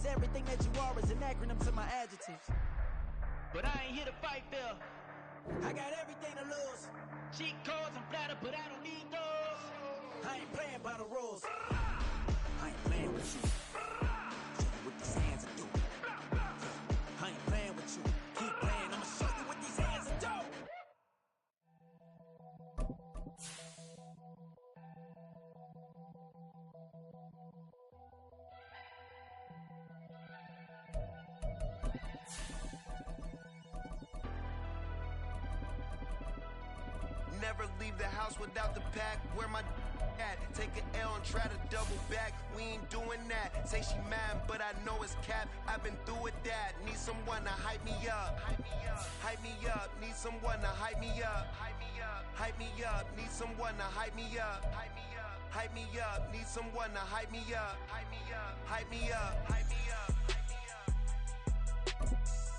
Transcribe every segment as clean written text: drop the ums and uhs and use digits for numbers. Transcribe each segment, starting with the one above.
everything that you are is an acronym to my adjectives. But I ain't here to fight fair. I got everything to lose. Cheat codes and flatter, but I don't need those. I ain't playing by the rules. I ain't playing with you. Show you what these hands are doing. I ain't playing with you. Keep playing, I'ma show you what these hands are doing. Never leave the house without the pack. Where my at? Take an L and try to double back. We ain't doing that. Say she mad, but I know it's cap. I've been through with that. Need someone to hype me up. Hype me up. Hype me up. Need someone to hype me up. Hype me up. Hype me up. Need someone to hype me up. Hype me up. Hype me up. Need someone to hype me up. Hype me up. Hype me up. Hype me up.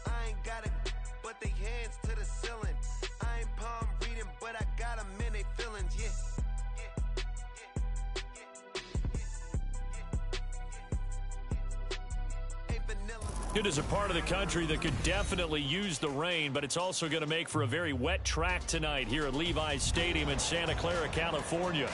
I ain't got it, but they hands to the ceiling. I ain't palm reading, but I got them in they feelings, yeah. It is a part of the country that could definitely use the rain, but it's also going to make for a very wet track tonight here at Levi's Stadium in Santa Clara, California.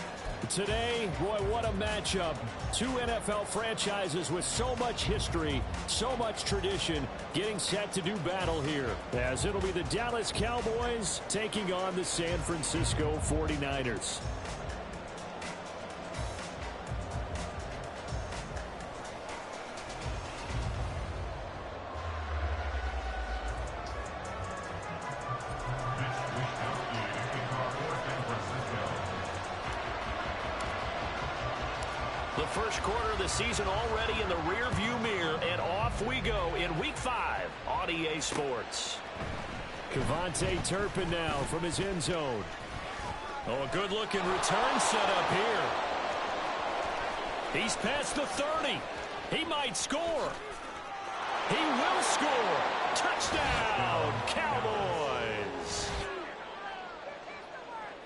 Today, Roy, what a matchup. Two NFL franchises with so much history, so much tradition, getting set to do battle here, as it'll be the Dallas Cowboys taking on the San Francisco 49ers. The first quarter of the season already in the rearview mirror, and off we go in Week 5 on EA Sports. KaVontae Turpin now from his end zone. Oh, a good-looking return set up here. He's past the 30. He might score. He will score. Touchdown, Cowboys.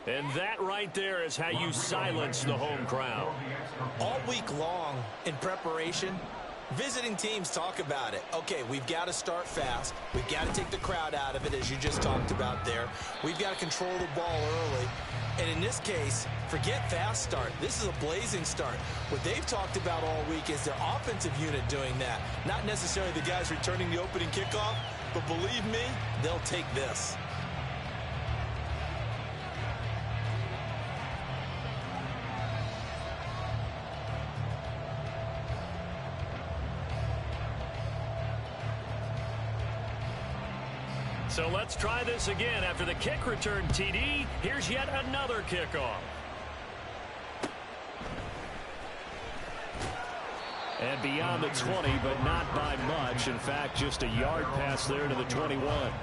And that right there is how you silence the home crowd. All week long in preparation, visiting teams talk about it. Okay, we've got to start fast. We've got to take the crowd out of it, as you just talked about there. We've got to control the ball early. And in this case, forget fast start. This is a blazing start. What they've talked about all week is their offensive unit doing that. Not necessarily the guys returning the opening kickoff, but believe me, they'll take this. So let's try this again. After the kick return TD, here's yet another kickoff. And beyond the 20, but not by much. In fact, just a yard pass there to the 21.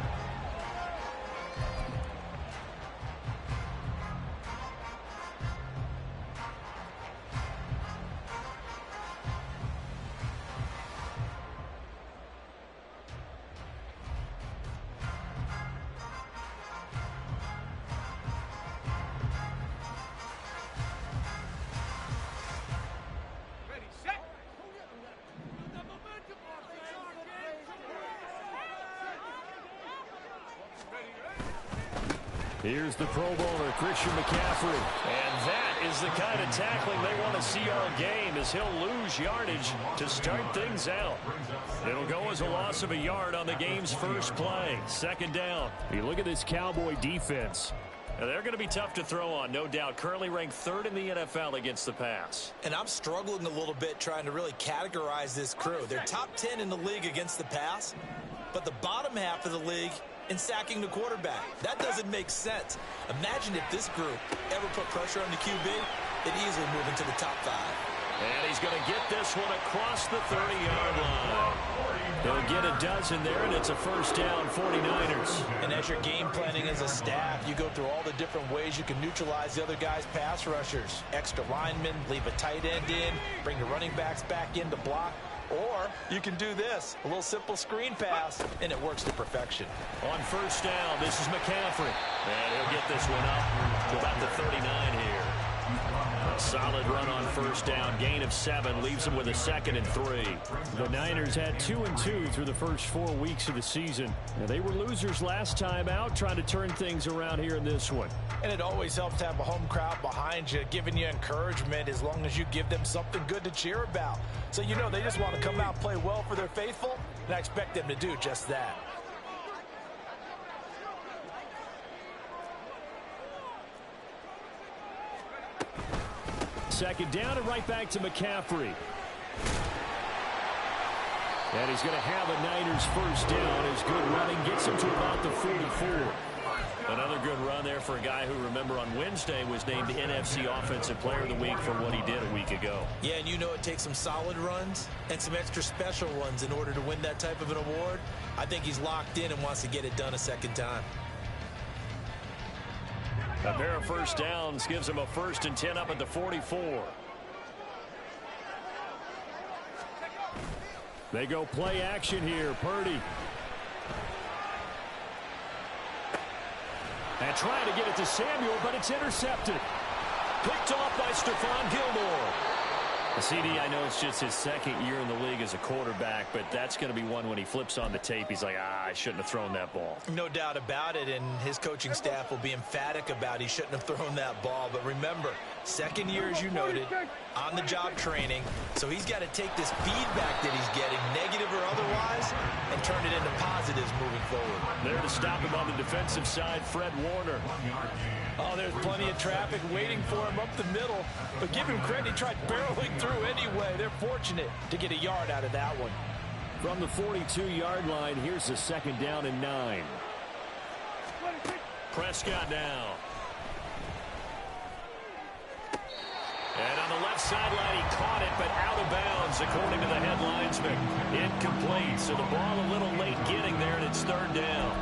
Here's the Pro Bowler, Christian McCaffrey. And that is the kind of tackling they want to see all game, as he'll lose yardage to start things out. It'll go as a loss of a yard on the game's first play. Second down. You look at this Cowboy defense. Now, they're going to be tough to throw on, no doubt. Currently ranked 3rd in the NFL against the pass. And I'm struggling a little bit trying to really categorize this crew. They're top 10 in the league against the pass, but the bottom half of the league in sacking the quarterback. That doesn't make sense. Imagine if this group ever put pressure on the QB, they'd easily move into the top 5. And he's going to get this one across the 30-yard line. He'll get a dozen there, and it's a first down, 49ers. And as you're game planning as a staff, you go through all the different ways you can neutralize the other guy's pass rushers. Extra linemen, leave a tight end in, bring the running backs back in to block. Or you can do this, a little simple screen pass, and it works to perfection. On first down, this is McCaffrey. And he'll get this one up to about the 39 here. Solid run on first down. Gain of 7 leaves them with a 2nd and 3. The Niners had 2-2 through the first 4 weeks of the season. Now, they were losers last time out, trying to turn things around here in this one. And it always helps to have a home crowd behind you, giving you encouragement as long as you give them something good to cheer about. So you know they just want to come out and play well for their faithful, and I expect them to do just that. Second down and right back to McCaffrey. And he's going to have a Niners first down. His good running gets him to about the 44. Another good run there for a guy who, remember, on Wednesday was named NFC Offensive Player of the Week for what he did a week ago. Yeah, and you know it takes some solid runs and some extra special ones in order to win that type of an award. I think he's locked in and wants to get it done a second time. A pair of first downs gives him a 1st and 10 up at the 44. They go play action here. Purdy. And trying to get it to Samuel, but it's intercepted. Picked off by Stephon Gilmore. The CD, I know it's just his 2nd year in the league as a quarterback, but that's going to be one when he flips on the tape. He's like, I shouldn't have thrown that ball. No doubt about it, and his coaching staff will be emphatic about he shouldn't have thrown that ball. But remember, 2nd year, as you noted, on-the-job training. So he's got to take this feedback that he's getting, negative or otherwise, and turn it into positives moving forward. There to stop him on the defensive side, Fred Warner. Oh, there's plenty of traffic waiting for him up the middle. But give him credit, he tried barreling through anyway. They're fortunate to get a yard out of that one. From the 42-yard line, here's the 2nd down and 9. Prescott now. And on the left sideline, he caught it, but out of bounds, according to the head linesman. Incomplete, so the ball a little late getting there, and it's 3rd down.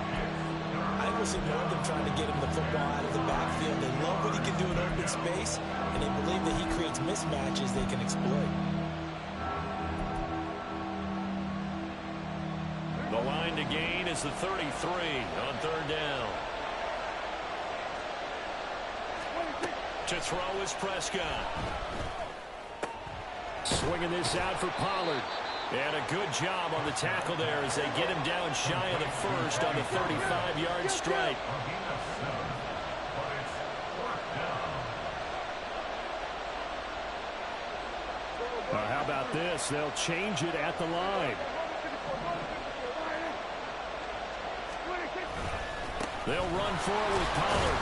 I will support them trying to get him the football out of the backfield. They love what he can do in open space, and they believe that he creates mismatches they can exploit. The line to gain is the 33 on 3rd down. To throw is Prescott. Swinging this out for Pollard. And a good job on the tackle there as they get him down shy of the 1st on the 35-yard stripe. Well, how about this? They'll change it at the line. They'll run forward with Pollard.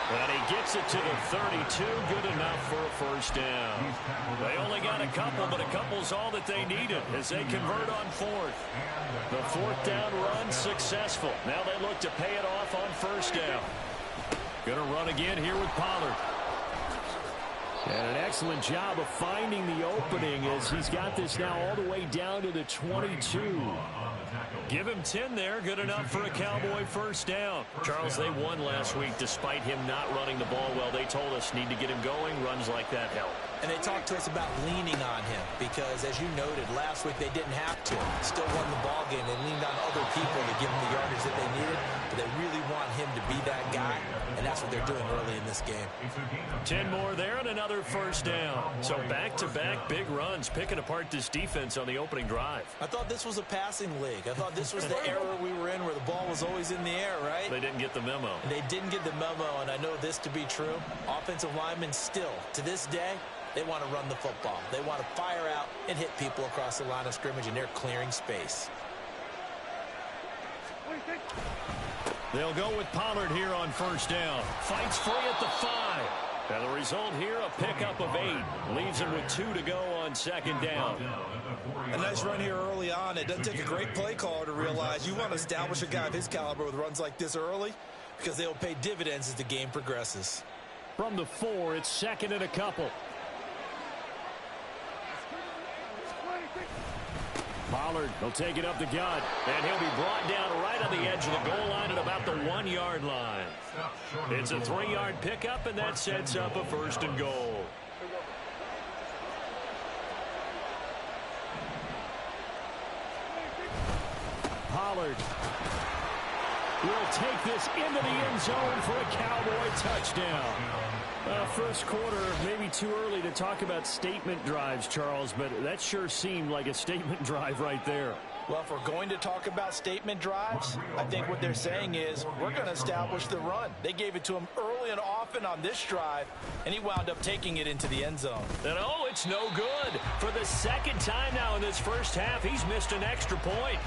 And he gets it to the 32. Good enough for a 1st down. They only got a couple, but a couple's all that they needed as they convert on 4th. The 4th down run successful. Now they look to pay it off on 1st down. Going to run again here with Pollard. And an excellent job of finding the opening as he's got this now all the way down to the 22. Give him 10 there. Good enough for a Cowboy 1st down. Charles, they won last week despite him not running the ball well. They told us need to get him going. Runs like that help. And they talked to us about leaning on him because, as you noted, last week they didn't have to. Still won the ball game. They leaned on other people to give them the yardage that they needed, but they really want him to be that guy, and that's what they're doing early in this game. 10 more there and another 1st down. So back-to-back big runs, picking apart this defense on the opening drive. I thought this was a passing league. I thought this was the era we were in where the ball was always in the air, right? They didn't get the memo. And they didn't get the memo, and I know this to be true. Offensive linemen still, to this day, they want to run the football. They want to fire out and hit people across the line of scrimmage, and they're clearing space. They'll go with Pollard here on 1st down. Fights free at the 5. And the result here, a pickup of 8. Leaves him with 2 to go on 2nd down. A nice run here early on. It doesn't take a great play caller to realize you want to establish a guy of his caliber with runs like this early because they'll pay dividends as the game progresses. From the 4, it's 2nd and a couple. Pollard, he'll take it up the gut. And he'll be brought down right on the edge of the goal line at about the 1-yard line. It's a 3-yard pickup, and that sets up a 1st and goal. Pollard will take this into the end zone for a Cowboy touchdown. First quarter, maybe too early to talk about statement drives, Charles, but that sure seemed like a statement drive right there. Well, if we're going to talk about statement drives, I think what they're saying is we're going to establish the run. They gave it to him early and often on this drive, and he wound up taking it into the end zone. And oh, it's no good. For the second time now in this first half, he's missed an extra point.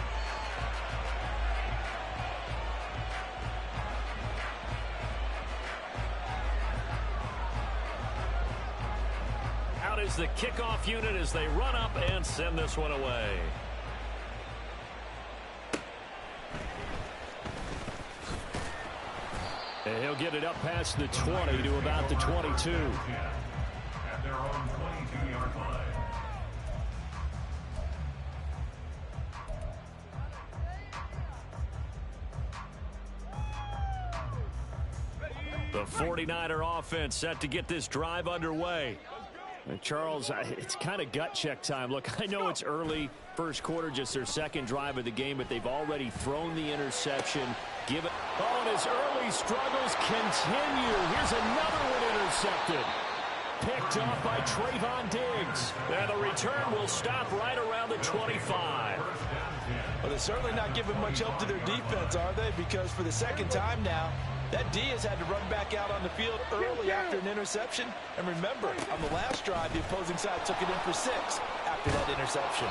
Out is the kickoff unit as they run up and send this one away. And he'll get it up past the 20 to about the 22. At their own 22-yard line. The 49er offense set to get this drive underway. And Charles, it's kind of gut check time. Look, I know it's early, first quarter, just their second drive of the game, but they've already thrown the interception. Give it. Oh, and his early struggles continue. Here's another one intercepted. Picked off by Trayvon Diggs. And the return will stop right around the 25. Well, they're certainly not giving much help to their defense, are they? Because for the second time now, that D has had to run back out on the field early after an interception. And remember, on the last drive, the opposing side took it in for 6 after that interception.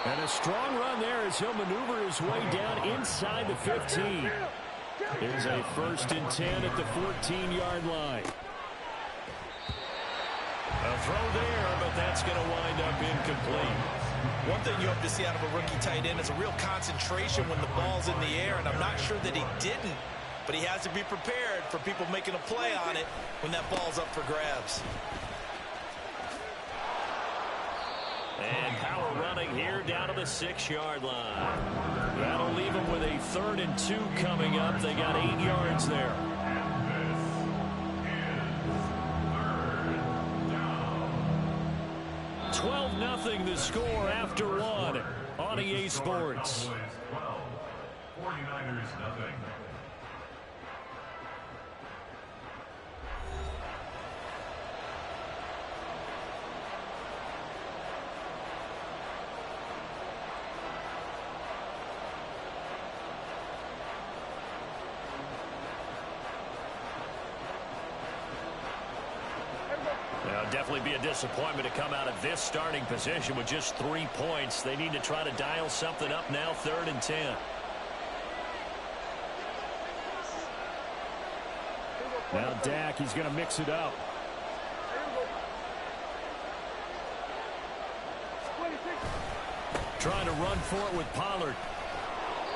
And a strong run there as he'll maneuver his way down inside the 15. Here's a 1st and 10 at the 14-yard line. A throw there, but that's going to wind up incomplete. One thing you hope to see out of a rookie tight end is a real concentration when the ball's in the air, and I'm not sure that he didn't, but he has to be prepared for people making a play on it when that ball's up for grabs. And power running here down to the 6-yard line. That'll leave them with a 3rd and 2 coming up. They got 8 yards there. 12-0 the score after 1 on EA Sports. 49ers nothing. Definitely be a disappointment to come out of this starting position with just 3 points. They need to try to dial something up now, 3rd and 10. Now Dak, he's going to mix it up. Trying to run for it with Pollard.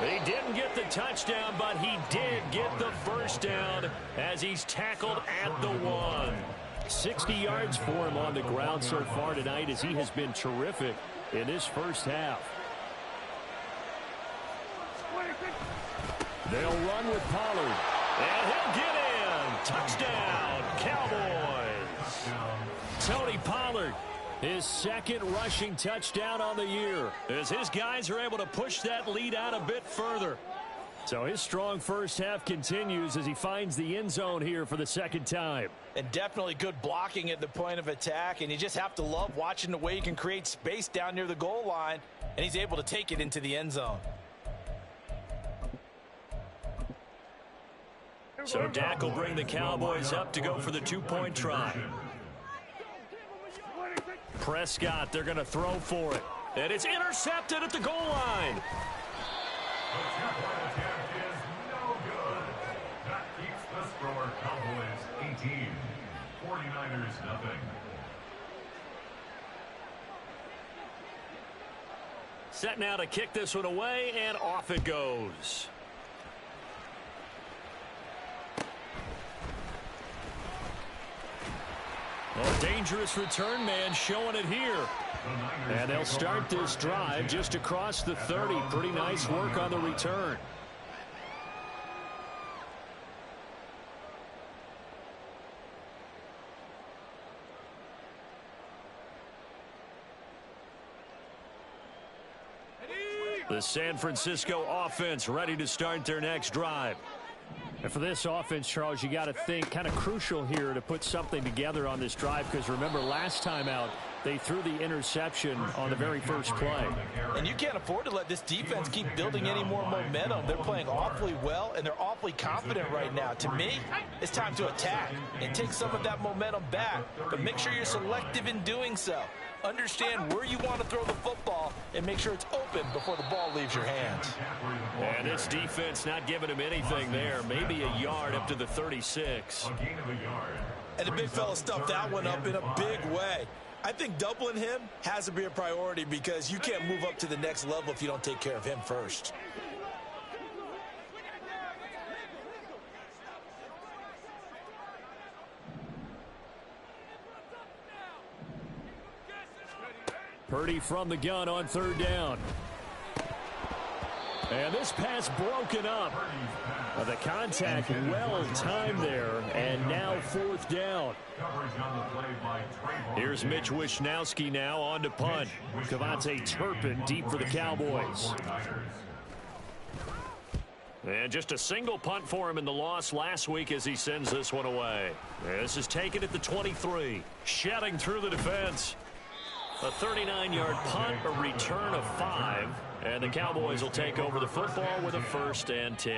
He didn't get the touchdown, but he did get the first down as he's tackled at the 1. 60 yards for him on the ground so far tonight as he has been terrific in this first half. They'll run with Pollard. And he'll get in. Touchdown, Cowboys. Tony Pollard, his 2nd rushing touchdown on the year, as his guys are able to push that lead out a bit further. So his strong first half continues as he finds the end zone here for the 2nd time. And definitely good blocking at the point of attack, and you just have to love watching the way he can create space down near the goal line, and he's able to take it into the end zone. So Dak will bring the Cowboys up to go for the 2-point try. Prescott, they're going to throw for it. And it's intercepted at the goal line. The 2-point attempt is no good. That keeps the score Cowboys 18. 49ers nothing. Set now to kick this one away, and off it goes. A dangerous return man showing it here. And they'll start this drive just across the 30. Pretty nice work on the return. The San Francisco offense ready to start their next drive. And for this offense, Charles, you got to think kind of crucial here to put something together on this drive, because remember last time out they threw the interception on the very first play. And you can't afford to let this defense keep building any more momentum. They're playing awfully well, and they're awfully confident right now. To me, it's time to attack and take some of that momentum back, but make sure you're selective in doing so. Understand where you want to throw the football and make sure it's open before the ball leaves your hands. And this defense not giving him anything there. Maybe a yard up to the 36. And the big fella stuffed that one up in a big way. I think doubling him has to be a priority, because you can't move up to the next level if you don't take care of him first. Purdy from the gun on third down. And this pass broken up. The contact well timed there, and now fourth down. Here's Mitch Wishnowsky now on to punt. Kavontae Turpin deep for the Cowboys. And just a single punt for him in the loss last week as he sends this one away. This is taken at the 23. Shedding through the defense. A 39-yard punt, a return of 5. And the Cowboys will take over the football with a 1st and 10.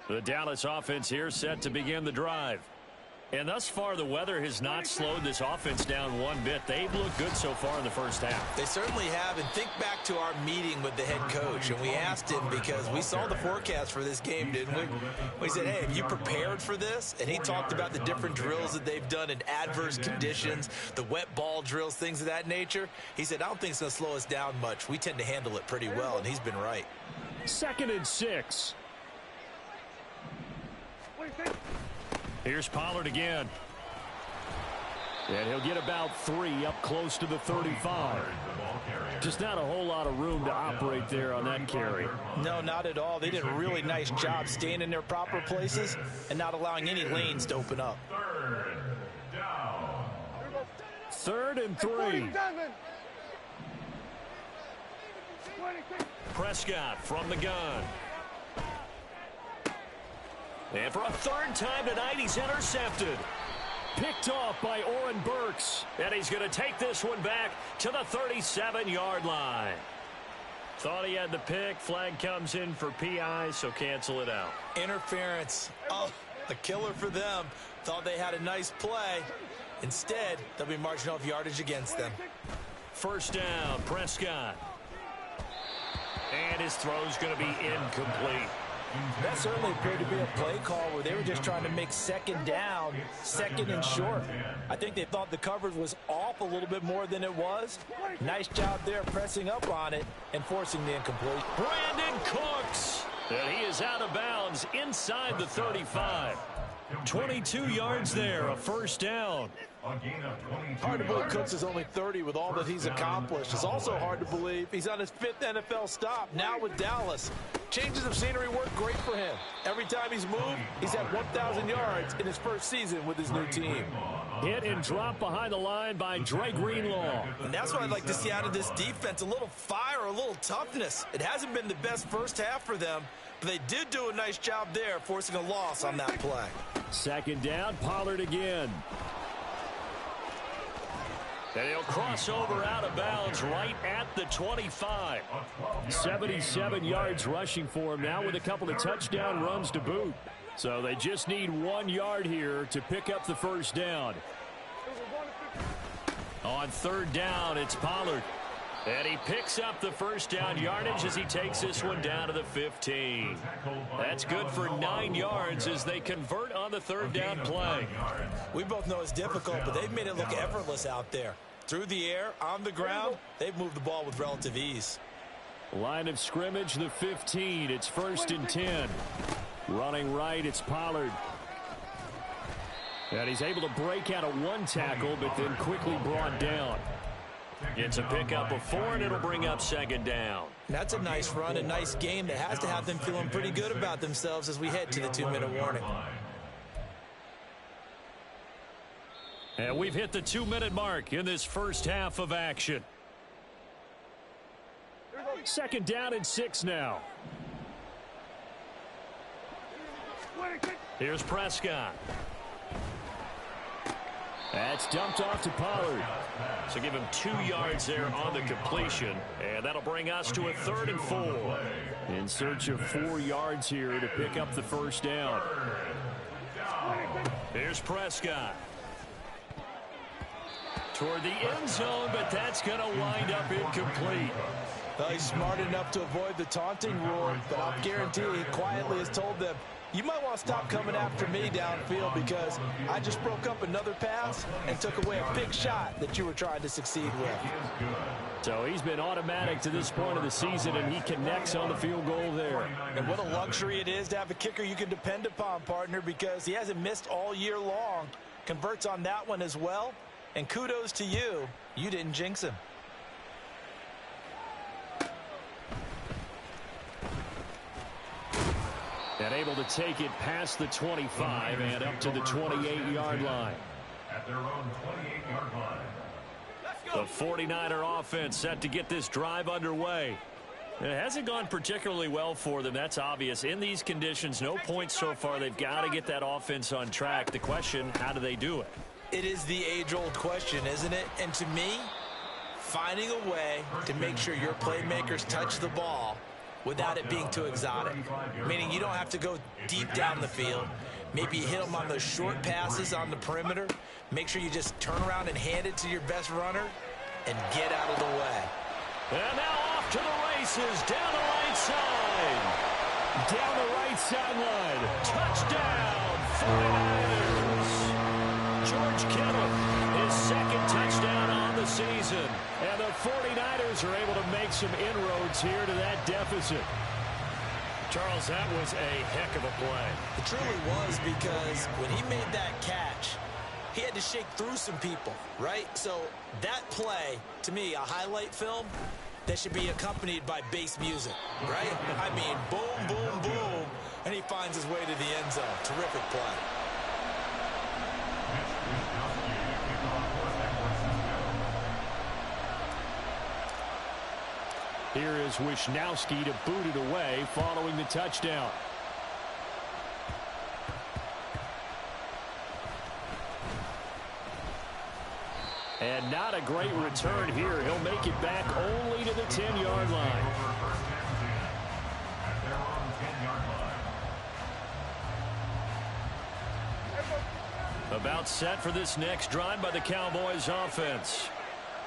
The Dallas offense here set to begin the drive. And thus far, the weather has not slowed this offense down one bit. They've looked good so far in the first half. They certainly have. And think back to our meeting with the head coach. And we asked him, because we saw the forecast for this game, didn't we? We said, hey, have you prepared for this? And he talked about the different drills that they've done in adverse conditions, the wet ball drills, things of that nature. He said, I don't think it's going to slow us down much. We tend to handle it pretty well, and he's been right. 2nd and 6. Here's Pollard again. And he'll get about 3 up close to the 35. Just not a whole lot of room to operate there on that carry. No, not at all. They did a really nice job staying in their proper places and not allowing any lanes to open up. 3rd and 3. Prescott from the gun. And for a 3rd time tonight, he's intercepted. Picked off by Oren Burks. And he's going to take this one back to the 37-yard line. Thought he had the pick. Flag comes in for PI, so cancel it out. Interference. Oh, a killer for them. Thought they had a nice play. Instead, they'll be marching off yardage against them. 1st down, Prescott. And his throw's going to be incomplete. That certainly appeared to be a play call where they were just trying to make 2nd down, 2nd and short. I think they thought the coverage was off a little bit more than it was. Nice job there pressing up on it and forcing the incomplete. Brandon Cooks. And he is out of bounds inside the 35. 22 yards there, a 1st down. Hard to believe Cooks is only 30 with all that he's accomplished. It's also hard to believe he's on his 5th NFL stop, now with Dallas. Changes of scenery work great for him. Every time he's moved, he's had 1,000 yards in his first season with his new team. Hit and drop behind the line by Dre Greenlaw. And that's what I'd like to see out of this defense, a little fire, a little toughness. It hasn't been the best first half for them, but they did do a nice job there, forcing a loss on that play. 2nd down, Pollard again. And he'll cross over out of bounds right at the 25. 77 yards rushing for him now with a couple of touchdown runs to boot. So they just need 1 yard here to pick up the 1st down. On 3rd down, it's Pollard. And he picks up the 1st down yardage as he takes this one down to the 15. That's good for 9 yards as they convert on the 3rd down play. We both know it's difficult, but they've made it look effortless out there. Through the air, on the ground, they've moved the ball with relative ease. Line of scrimmage, the 15. It's 1st and 10. Running right, it's Pollard. And he's able to break out of 1 tackle, but then quickly brought down. It's a pickup of 4, and it'll bring up 2nd down. That's a nice run, a nice game that has to have them feeling pretty good about themselves as we head to the 2-minute warning. And we've hit the 2-minute mark in this first half of action. Second down and 6 now. Here's Prescott. That's dumped off to Pollard. So give him 2 yards there on the completion. And that'll bring us to a 3rd and 4. In search of 4 yards here to pick up the first down. Here's Prescott. Toward the end zone, but that's going to wind up incomplete. Well, he's smart enough to avoid the taunting rule, but I'll guarantee he quietly has told them, you might want to stop coming after me downfield because I just broke up another pass and took away a big shot that you were trying to succeed with. So he's been automatic to this point of the season, and he connects on the field goal there. And what a luxury it is to have a kicker you can depend upon, partner, because he hasn't missed all year long. Converts on that one as well. And kudos to you. You didn't jinx him. And able to take it past the 25 and up to the 28-yard line. At their own 28-yard line. The 49er offense set to get this drive underway. It hasn't gone particularly well for them. That's obvious. In these conditions, no points so far. They've got to get that offense on track. The question, how do they do it? It is the age-old question, isn't it? And to me, finding a way to make sure your playmakers touch the ball without it being too exotic. Meaning you don't have to go deep down the field. Maybe you hit them on those short passes on the perimeter. Make sure you just turn around and hand it to your best runner and get out of the way. And now off to the races, down the right side. Down the right sideline. Touchdown, 49ers. George Kittle, his 2nd touchdown on the season. And the 49ers are able to make some inroads here to that deficit. Charles, that was a heck of a play. It truly was, because when he made that catch, he had to shake through some people, right? So that play, to me, a highlight film that should be accompanied by bass music, right? I mean, boom, boom, boom, and he finds his way to the end zone. Terrific play. Here is Wisnowski to boot it away following the touchdown. And not a great return here. He'll make it back only to the 10-yard line. About set for this next drive by the Cowboys offense.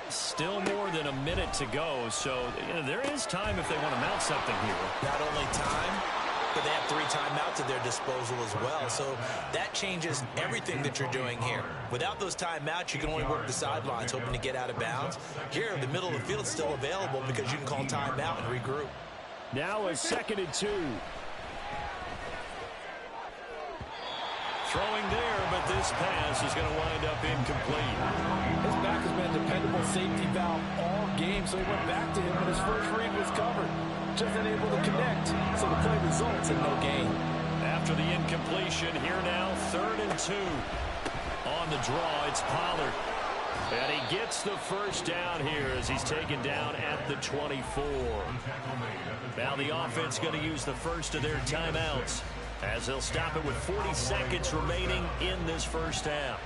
Still more than a minute to go, so there is time if they want to mount something here. Not only time, but they have 3 timeouts at their disposal as well, so that changes everything that you're doing here. Without those timeouts, you can only work the sidelines, hoping to get out of bounds. Here, the middle of the field is still available because you can call timeout and regroup. Now a 2nd and 2. Throwing there, but this pass is going to wind up incomplete. His back has been a dependable safety valve all game, so he went back to him when his first read was covered. Just unable to connect, so the play results in no gain. After the incompletion, here now, 3rd and 2. On the draw, it's Pollard. And he gets the first down here as he's taken down at the 24. Now the offense going to use the first of their timeouts, as they'll stop it with 40 seconds remaining in this first half.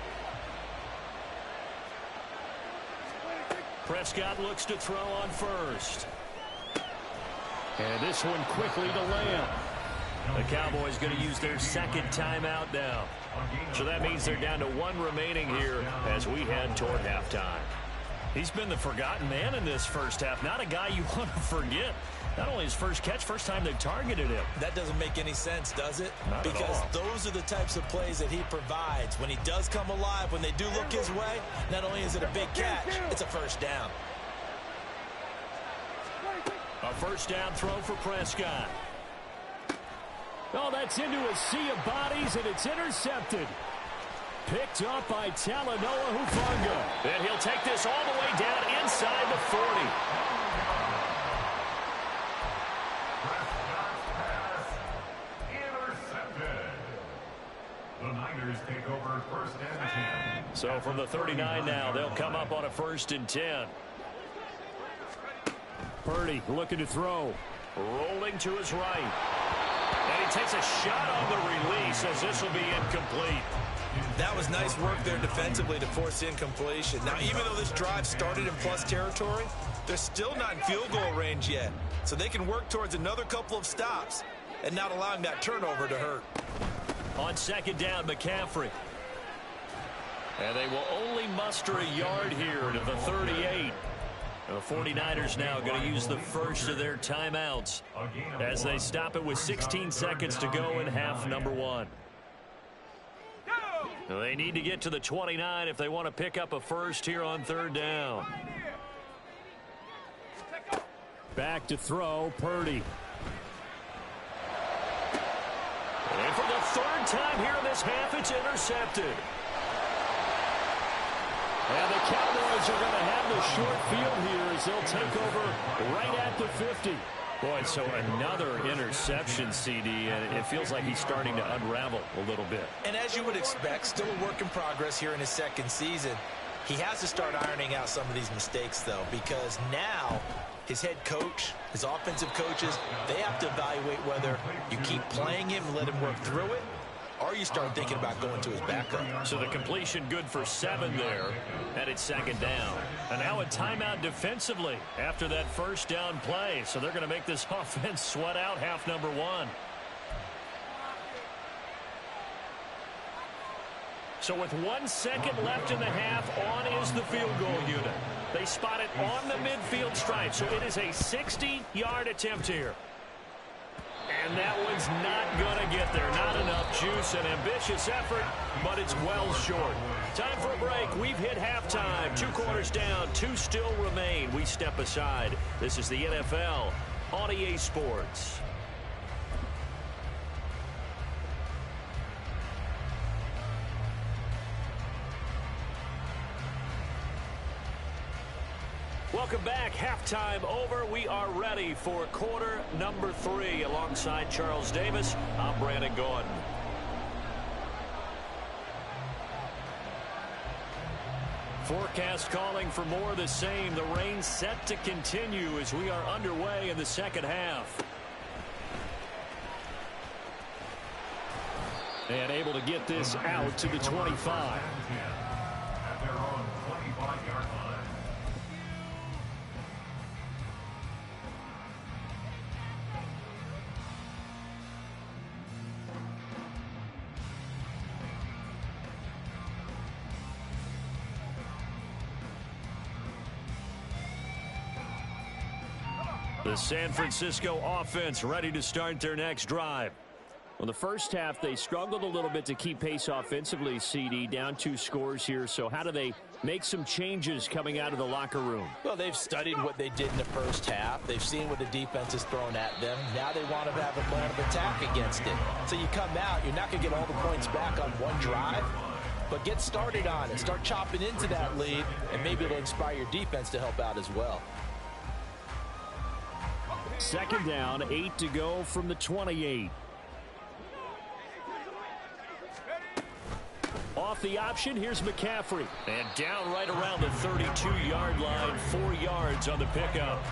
Prescott looks to throw on first. And this one quickly to Lamb. The Cowboys going to use their 2nd timeout now. So that means they're down to 1 remaining here as we head toward halftime. He's been the forgotten man in this first half. Not a guy you want to forget. Not only his first catch, first time they've targeted him. That doesn't make any sense, does it? Not because at all. Those are the types of plays that he provides. When he does come alive, when they do look his way, not only is it a big catch, it's a first down. A first down throw for Prescott. Oh, that's into a sea of bodies, and it's intercepted. Picked up by Talanoa Hufanga. And he'll take this all the way down inside the 40. The Niners take over 1st and 10. So from the 39 now, they'll come up on a 1st and 10. Purdy looking to throw. Rolling to his right. And he takes a shot on the release as this will be incomplete. That was nice work there defensively to force incompletion. Now, even though this drive started in plus territory, they're still not in field goal range yet. So they can work towards another couple of stops and not allowing that turnover to hurt. On second down, McCaffrey. And they will only muster a yard here to the 38. The 49ers now going to use the first of their timeouts as they stop it with 16 seconds to go in half number 1. They need to get to the 29 if they want to pick up a first here on third down. Back to throw, Purdy. And for the third time here in this half, it's intercepted. And the Cowboys are going to have the short field here as they'll take over right at the 50. Boy, so another interception, CD, and it feels like he's starting to unravel a little bit. And as you would expect, still a work in progress here in his second season. He has to start ironing out some of these mistakes, though, because now his head coach, his offensive coaches, they have to evaluate whether you keep playing him and let him work through it, or you start thinking about going to his backup. So the completion good for 7 there, and it's second down. And now a timeout defensively after that first down play. So they're going to make this offense sweat out half number 1. So with 1 second left in the half, on is the field goal unit. They spot it on the midfield stripe, so it is a 60-yard attempt here. And that one's not going to get there. Not enough juice, an ambitious effort, but it's well short. Time for a break. We've hit halftime. 2 quarters down, 2 still remain. We step aside. This is the NFL on EA Sports. Welcome back. Halftime over. We are ready for quarter number 3. Alongside Charles Davis, I'm Brandon Gaudin. Forecast calling for more of the same. The rain set to continue as we are underway in the second half. And able to get this out to the 25. At their own 25-yard line. The San Francisco offense ready to start their next drive. Well, the first half, they struggled a little bit to keep pace offensively, CD, down 2 scores here. So how do they make some changes coming out of the locker room? Well, they've studied what they did in the first half. They've seen what the defense has thrown at them. Now they want to have a plan of attack against it. So you come out, you're not going to get all the points back on one drive, but get started on it. Start chopping into that lead, and maybe it'll inspire your defense to help out as well. Second down, 8 to go from the 28. Off the option, here's McCaffrey. And down right around the 32-yard line, 4 yards on the pickup.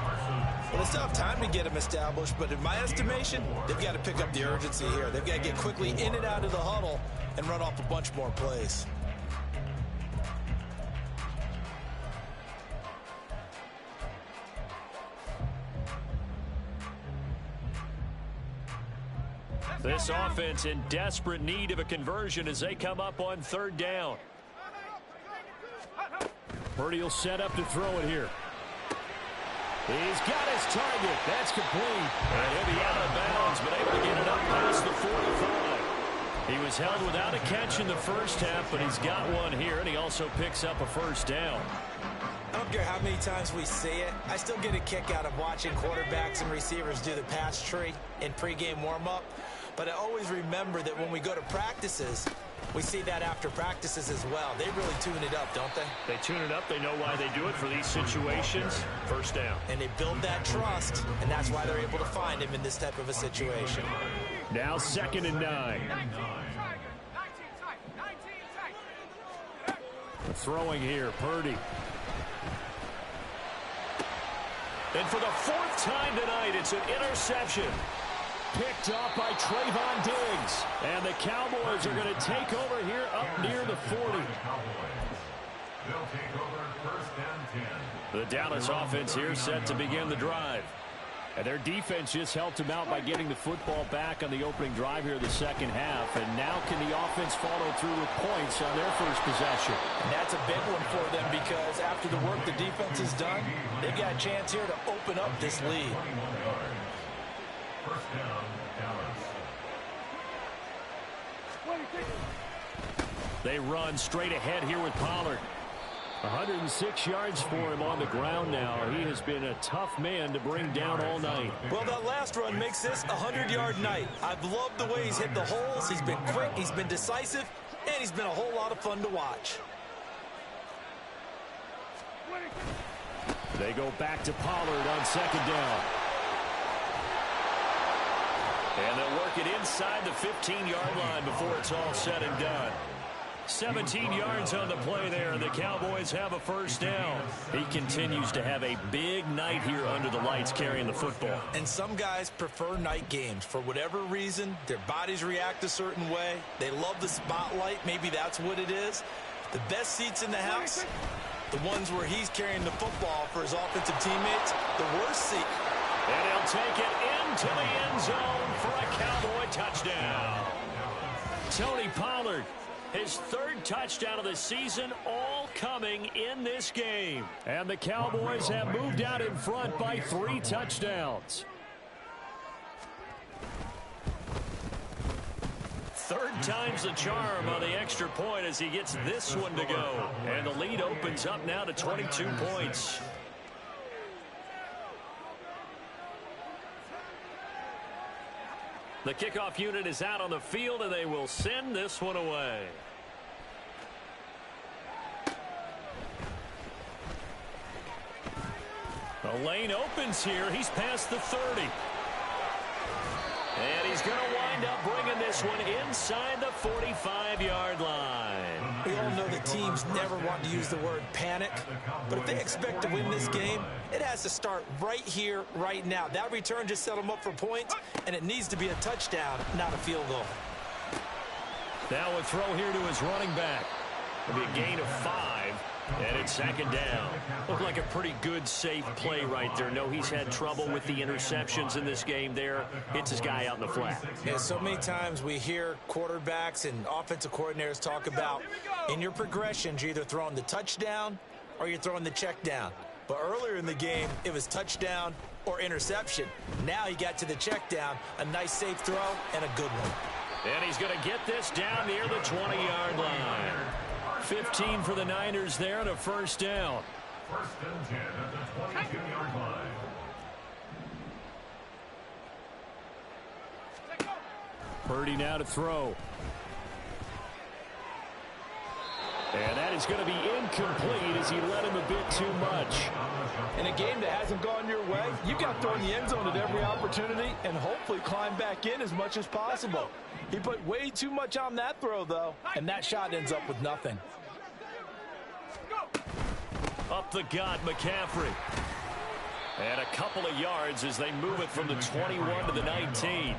Well, they still have time to get him established, but in my estimation, they've got to pick up the urgency here. They've got to get quickly in and out of the huddle and run off a bunch more plays. This offense in desperate need of a conversion as they come up on third down. Purdy will set up to throw it here. He's got his target. That's complete. And he'll be out of bounds, but able to get it up past the 45. He was held without a catch in the first half, but he's got one here, and he also picks up a first down. I don't care how many times we see it. I still get a kick out of watching quarterbacks and receivers do the pass tree in pregame warm-up. But I always remember that when we go to practices, we see that after practices as well. They really tune it up, don't they? They tune it up. They know why they do it for these situations. First down. And they build that trust, and that's why they're able to find him in this type of a situation. Now 2nd and 9. Throwing here, Purdy. And for the fourth time tonight, it's an interception. Picked off by Trayvon Diggs. And the Cowboys are going to take over here up near the 40. They'll take over first and 10. The Dallas offense here set to begin the drive. And their defense just helped them out by getting the football back on the opening drive here in the second half. And now can the offense follow through with points on their first possession? And that's a big one for them because after the work the defense has done, they've got a chance here to open up this lead. 21 yards. First down, Dallas. They run straight ahead here with Pollard. 106 yards for him on the ground now. He has been a tough man to bring down all night. Well, that last run makes this a 100-yard night. I've loved the way he's hit the holes. He's been quick, he's been decisive, and he's been a whole lot of fun to watch. They go back to Pollard on second down. And they'll work it inside the 15-yard line before it's all said and done. 17 yards on the play there, and the Cowboys have a first down. He continues to have a big night here under the lights carrying the football. And some guys prefer night games. For whatever reason, their bodies react a certain way. They love the spotlight. Maybe that's what it is. The best seats in the house, the ones where he's carrying the football for his offensive teammates. The worst seat. And he'll take it into the end zone for a Cowboy touchdown. Tony Pollard, his third touchdown of the season, all coming in this game. And the Cowboys have moved out in front by 3 touchdowns. Third time's the charm on the extra point as he gets this one to go. And the lead opens up now to 22 points. The kickoff unit is out on the field, and they will send this one away. The lane opens here. He's past the 30. And he's going to wind up bringing this one inside the 45-yard line. We all know that teams never want to use the word panic, but if they expect to win this game, it has to start right here, right now. That return just set them up for points, and it needs to be a touchdown, not a field goal. Now a throw here to his running back. It'll be a gain of 5, and it's second down. Looked like a pretty good, safe play right there. No, he's had trouble with the interceptions in this game there. Hits his guy out in the flat. Yeah, so many times we hear quarterbacks and offensive coordinators talk about in your progressions, you're either throwing the touchdown or you're throwing the check down. But earlier in the game, it was touchdown or interception. Now he got to the check down, a nice safe throw, and a good one. And he's going to get this down near the 20-yard line. 15 for the Niners there and a first down. First and 10 at the 22-yard line. Purdy now to throw. And that is going to be incomplete as he led him a bit too much. In a game that hasn't gone your way, you've got to throw in the end zone at every opportunity and hopefully climb back in as much as possible. He put way too much on that throw, though, and that shot ends up with nothing. Up the gut, McCaffrey. And a couple of yards as they move it from the 21 to the 19.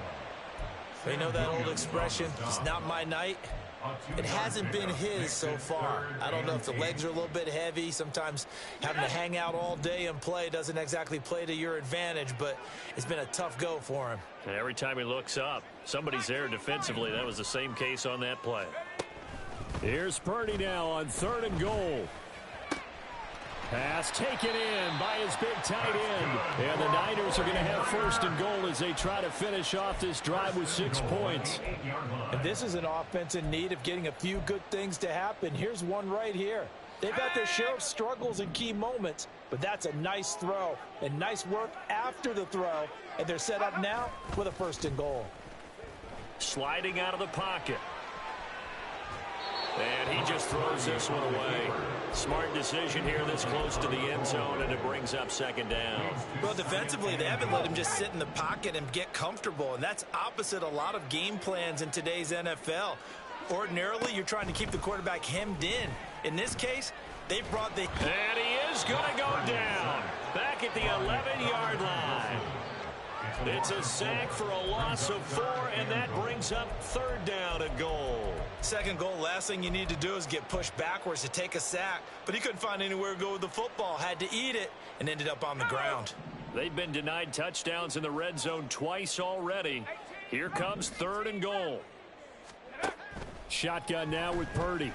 You know that old expression, it's not my night? It hasn't been his so far. I don't know if the legs are a little bit heavy. Sometimes having to hang out all day and play doesn't exactly play to your advantage, but it's been a tough go for him. And every time he looks up, somebody's there defensively. That was the same case on that play. Here's Purdy now on 3rd and goal. Pass taken in by his big tight end. And the Niners are going to have 1st and goal as they try to finish off this drive with 6 points. And this is an offense in need of getting a few good things to happen. Here's one right here. They've had their share of struggles in key moments, but that's a nice throw and nice work after the throw. And they're set up now with a 1st and goal. Sliding out of the pocket. And he just throws this one away. Smart decision here this close to the end zone, and it brings up 2nd down. Well, defensively, they haven't let him just sit in the pocket and get comfortable, and that's opposite a lot of game plans in today's NFL. Ordinarily, you're trying to keep the quarterback hemmed in. In this case, they brought the... And he is going to go down. Back back at the 11-yard line. It's a sack for a loss of 4, and that brings up 3rd down and goal. Second goal, last thing you need to do is get pushed backwards to take a sack. But he couldn't find anywhere to go with the football. Had to eat it and ended up on the ground. They've been denied touchdowns in the red zone twice already. Here comes 3rd and goal. Shotgun now with Purdy.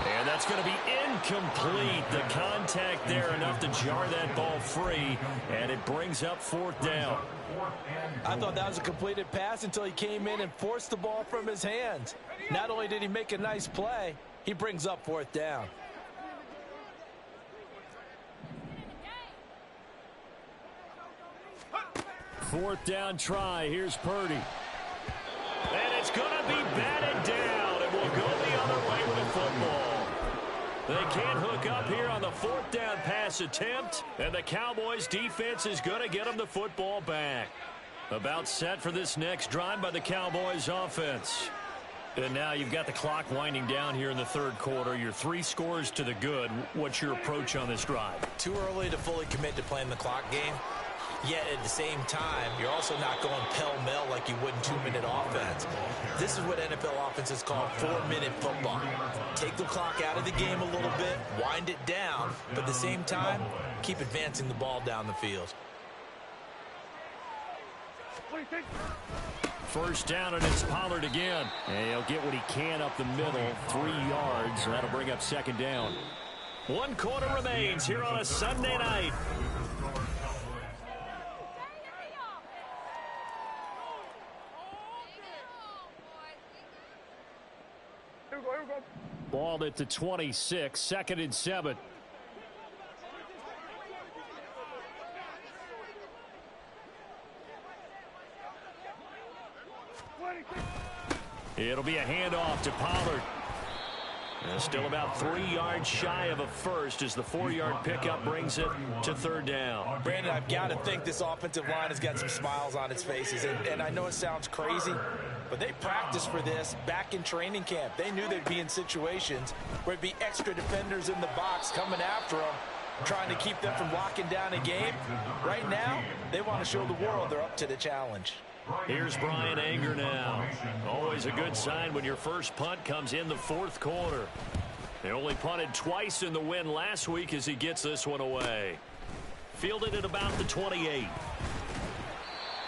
And that's going to be incomplete. The contact there enough to jar that ball free, and it brings up 4th down. I thought that was a completed pass until he came in and forced the ball from his hands. Not only did he make a nice play, he brings up 4th down. Fourth down try. Here's Purdy. And it's going to be batted down. It will go the other way with the football. They can't hook up here on the 4th down pass attempt, and the Cowboys defense is going to get them the football back. About set for this next drive by the Cowboys offense. And now you've got the clock winding down here in the 3rd quarter. You're 3 scores to the good. What's your approach on this drive? Too early to fully commit to playing the clock game. Yet at the same time, you're also not going pell-mell like you would in 2-minute offense. This is what NFL offenses call 4-minute football. Take the clock out of the game a little bit, wind it down, but at the same time, keep advancing the ball down the field. First down, and it's Pollard again. And he'll get what he can up the middle, 3 yards. That'll bring up 2nd down. 1 quarter remains here on a Sunday night. Ball at the 26, 2nd and 7. It'll be a handoff to Pollard. And still about 3 yards shy of a first as the 4-yard pickup brings it to 3rd down. Brandon, I've got to think this offensive line has got some smiles on its faces. And I know it sounds crazy, but they practiced for this back in training camp. They knew they'd be in situations where there'd be extra defenders in the box coming after them, trying to keep them from locking down a game. Right now, they want to show the world they're up to the challenge. Here's Brian Anger now. Always a good sign when your first punt comes in the 4th quarter. They only punted twice in the win last week as he gets this one away. Fielded at about the 28.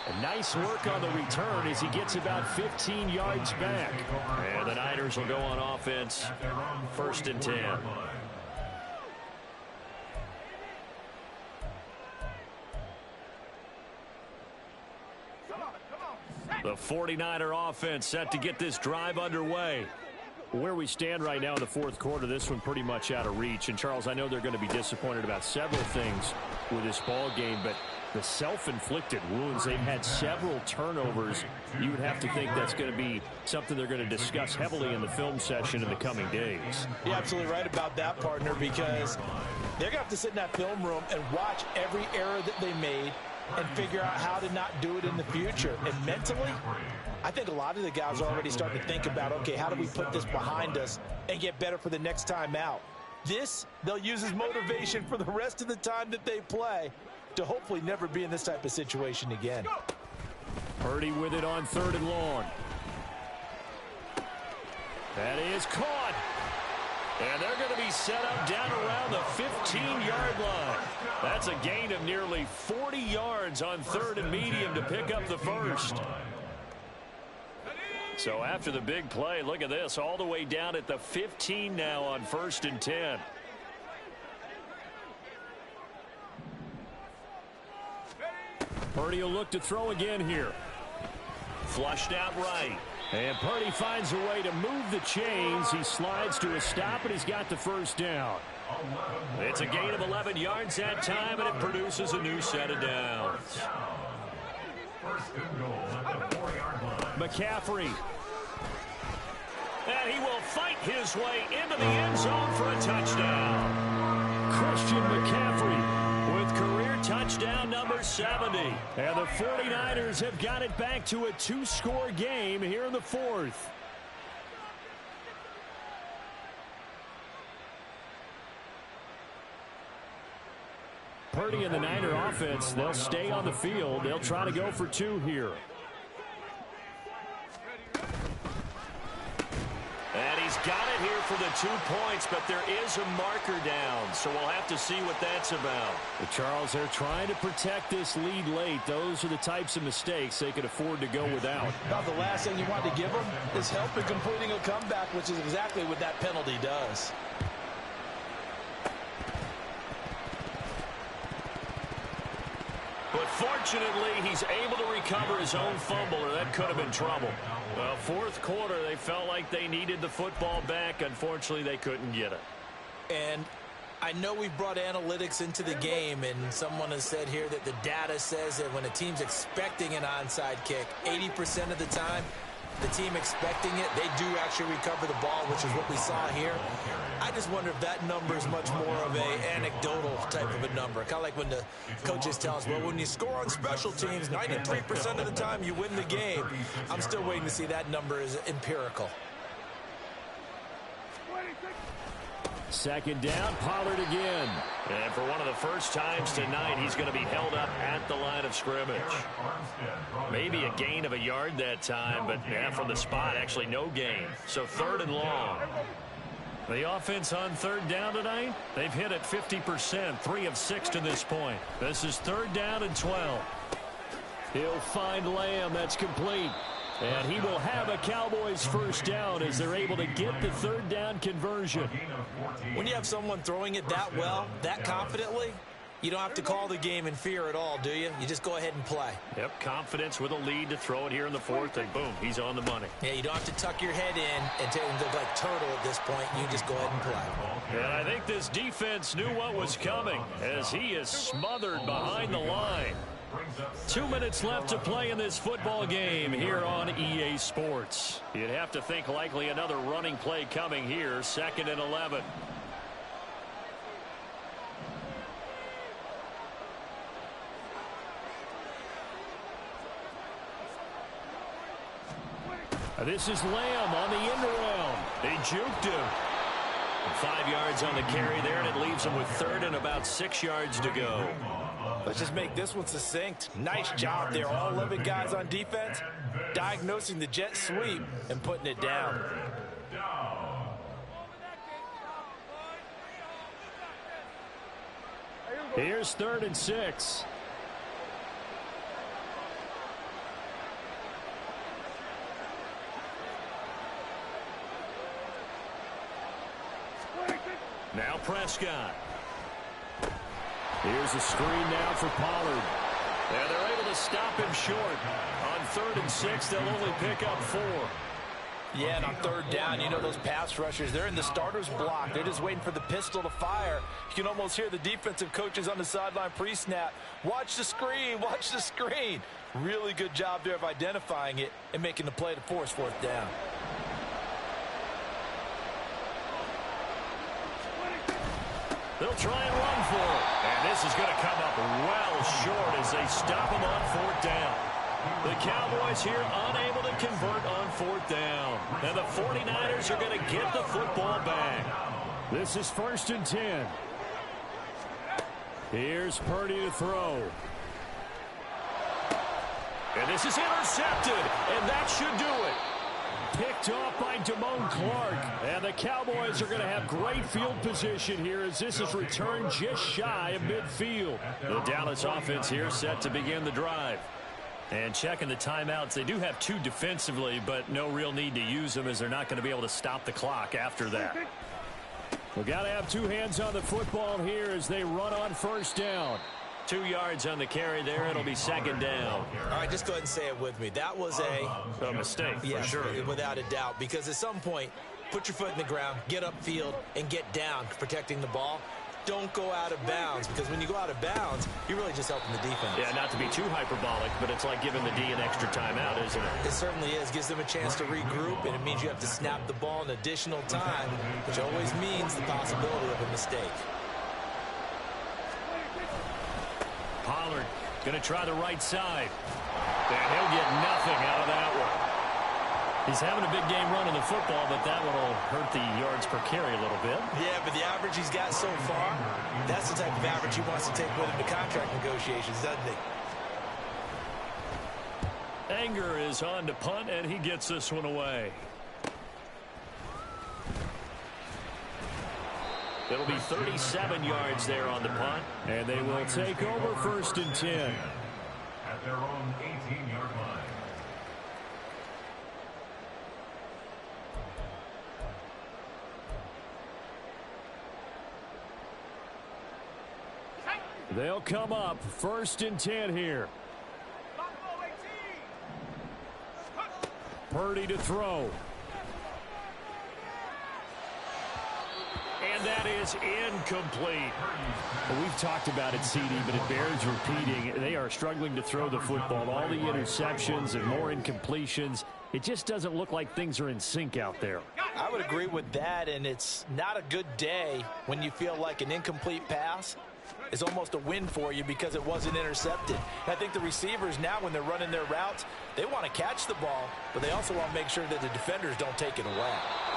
A nice work on the return as he gets about 15 yards back. And the Niners will go on offense. 1st and 10. The 49er offense set to get this drive underway. Where we stand right now in the 4th quarter, this one pretty much out of reach. And, Charles, I know they're going to be disappointed about several things with this ball game, but the self-inflicted wounds, they've had several turnovers. You would have to think that's going to be something they're going to discuss heavily in the film session in the coming days. You're absolutely right about that, partner, because they're going to have to sit in that film room and watch every error that they made and figure out how to not do it in the future. And mentally, I think a lot of the guys are already starting to think about, okay, how do we put this behind us and get better for the next time out? This, they'll use as motivation for the rest of the time that they play to hopefully never be in this type of situation again. Purdy with it on 3rd and long. That is caught. And they're going to be set up down around the 15-yard line. That's a gain of nearly 40 yards on 3rd and medium to pick up the first. So after the big play, look at this, all the way down at the 15 now on 1st and 10. Purdy will look to throw again here. Flushed out right. And Purdy finds a way to move the chains. He slides to a stop, and he's got the first down. It's a gain of 11 yards that time, and it produces a new set of downs. McCaffrey. And he will fight his way into the end zone for a touchdown. Christian McCaffrey with career touchdown number 70. And the 49ers have got it back to a 2-score game here in the 4th. Purdy and the Niner offense, they'll stay on the field. They'll try to go for 2 here. And he's got it here for the 2 points, but there is a marker down, so we'll have to see what that's about. But Charles, they're trying to protect this lead late. Those are the types of mistakes they could afford to go without. About the last thing you want to give them is help in completing a comeback, which is exactly what that penalty does. But fortunately, he's able to recover his own fumble, or that could have been trouble. Well, fourth quarter, they felt like they needed the football back. Unfortunately, they couldn't get it. And I know we've brought analytics into the game, and someone has said here that the data says that when a team's expecting an onside kick, 80% of the time, the team expecting it, they do actually recover the ball, which is what we saw here. I just wonder if that number is much more of an anecdotal type of a number. Kind of like when the coaches tell us, well, when you score on special teams, 93% of the time you win the game. I'm still waiting to see that number is empirical. Second down, Pollard again. And for one of the first times tonight, he's going to be held up at the line of scrimmage. Maybe a gain of a yard that time, but yeah, from the spot, actually no gain. So 3rd and long. The offense on 3rd down tonight, they've hit it 50%, 3 of 6 to this point. This is 3rd down and 12. He'll find Lamb. That's complete. And he will have a Cowboys first down as they're able to get the 3rd down conversion. When you have someone throwing it that well, that confidently, you don't have to call the game in fear at all, do you? You just go ahead and play. Yep, confidence with a lead to throw it here in the 4th, and boom, he's on the money. Yeah, you don't have to tuck your head in and look like turtle at this point. You just go ahead and play. And I think this defense knew what was coming as he is smothered behind the line. 2 minutes left to play in this football game here on EA Sports. You'd have to think likely another running play coming here, 2nd and 11. This is Lamb on the end around. They juked him. 5 yards on the carry there, and it leaves him with 3rd and about 6 yards to go. Let's just make this one succinct. Nice job there. All 11 guys on defense diagnosing the jet sweep and putting it down. Here's 3rd and 6. Now Prescott. Here's a screen now for Pollard. And they're able to stop him short. On 3rd and 6, they'll only pick up 4. Yeah, and on 3rd down, you know those pass rushers, they're in the starter's block. They're just waiting for the pistol to fire. You can almost hear the defensive coaches on the sideline pre-snap. Watch the screen, watch the screen. Really good job there of identifying it and making the play to force 4th down. They'll try and run for it. And this is going to come up well short as they stop him on 4th down. The Cowboys here unable to convert on 4th down. And the 49ers are going to get the football back. This is 1st and 10. Here's Purdy to throw. And this is intercepted. And that should do it. Picked off by Damone Clark. And the Cowboys are going to have great field position here as this is returned just shy of midfield. The Dallas offense here set to begin the drive. And checking the timeouts, they do have 2 defensively, but no real need to use them as they're not going to be able to stop the clock after that. We've got to have 2 hands on the football here as they run on 1st down. 2 yards on the carry there. It'll be 2nd down. All right, just go ahead and say it with me. That was a mistake, for sure. Without a doubt, because at some point, put your foot in the ground, get upfield, and get down protecting the ball. Don't go out of bounds, because when you go out of bounds, you're really just helping the defense. Yeah, not to be too hyperbolic, but it's like giving the D an extra timeout, isn't it? It certainly is. Gives them a chance to regroup, and it means you have to snap the ball an additional time, which always means the possibility of a mistake. Pollard going to try the right side. And he'll get nothing out of that one. He's having a big game running the football, but that one will hurt the yards per carry a little bit. Yeah, but the average he's got so far, that's the type of average he wants to take with him to contract negotiations, doesn't he? Anger is on to punt, and he gets this one away. It'll be 37 yards there on the punt. And they will take over 1st and 10. At their own 18-yard line. They'll come up 1st and 10 here. Purdy to throw. And that is incomplete. Well, we've talked about it, CD, but it bears repeating. They are struggling to throw the football. All the interceptions and more incompletions. It just doesn't look like things are in sync out there. I would agree with that, and it's not a good day when you feel like an incomplete pass is almost a win for you because it wasn't intercepted. I think the receivers now, when they're running their routes, they want to catch the ball, but they also want to make sure that the defenders don't take it away.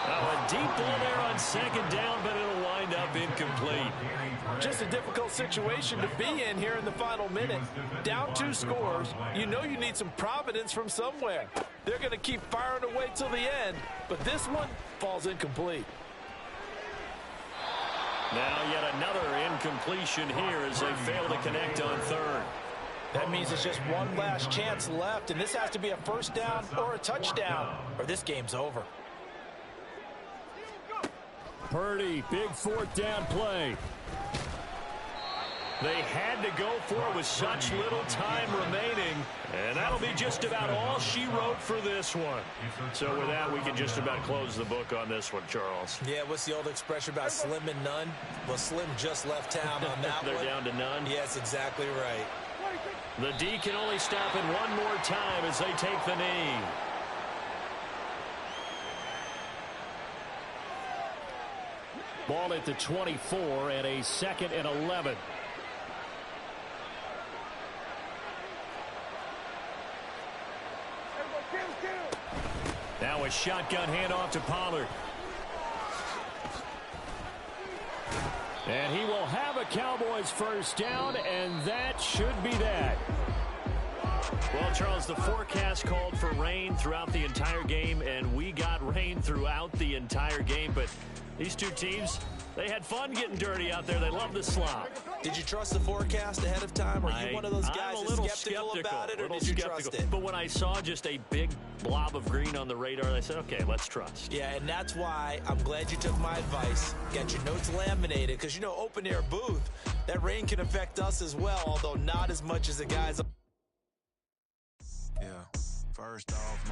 A deep ball there on 2nd down, but it'll wind up incomplete. Just a difficult situation to be in here in the final minute. Down 2 scores, you know you need some providence from somewhere. They're going to keep firing away till the end, but this one falls incomplete. Now yet another incompletion here as they fail to connect on 3rd. That means it's just one last chance left, and this has to be a 1st down or a touchdown, or this game's over. Purdy, big 4th down play. They had to go for it with such little time remaining, and that'll be just about all she wrote for this one. So with that, we can just about close the book on this one, Charles. Yeah, what's the old expression about slim and none? Well, Slim just left town on that They're one. down to none. Yes, exactly right. The D can only stop it one more time as they take the knee. Ball at the 24 and a 2nd and 11. Now a shotgun handoff to Pollard. And he will have a Cowboys 1st down, and that should be that. Well, Charles, the forecast called for rain throughout the entire game, and we got rain throughout the entire game. But these two teams, they had fun getting dirty out there. They love the slop. Did you trust the forecast ahead of time? Are you one of those guys I'm a that's little skeptical about it, or did you trust it? But when I saw just a big blob of green on the radar, I said, okay, let's trust. Yeah, and that's why I'm glad you took my advice. Got your notes laminated, because, you know, open-air booth, that rain can affect us as well, although not as much as the guys. Yeah, first off,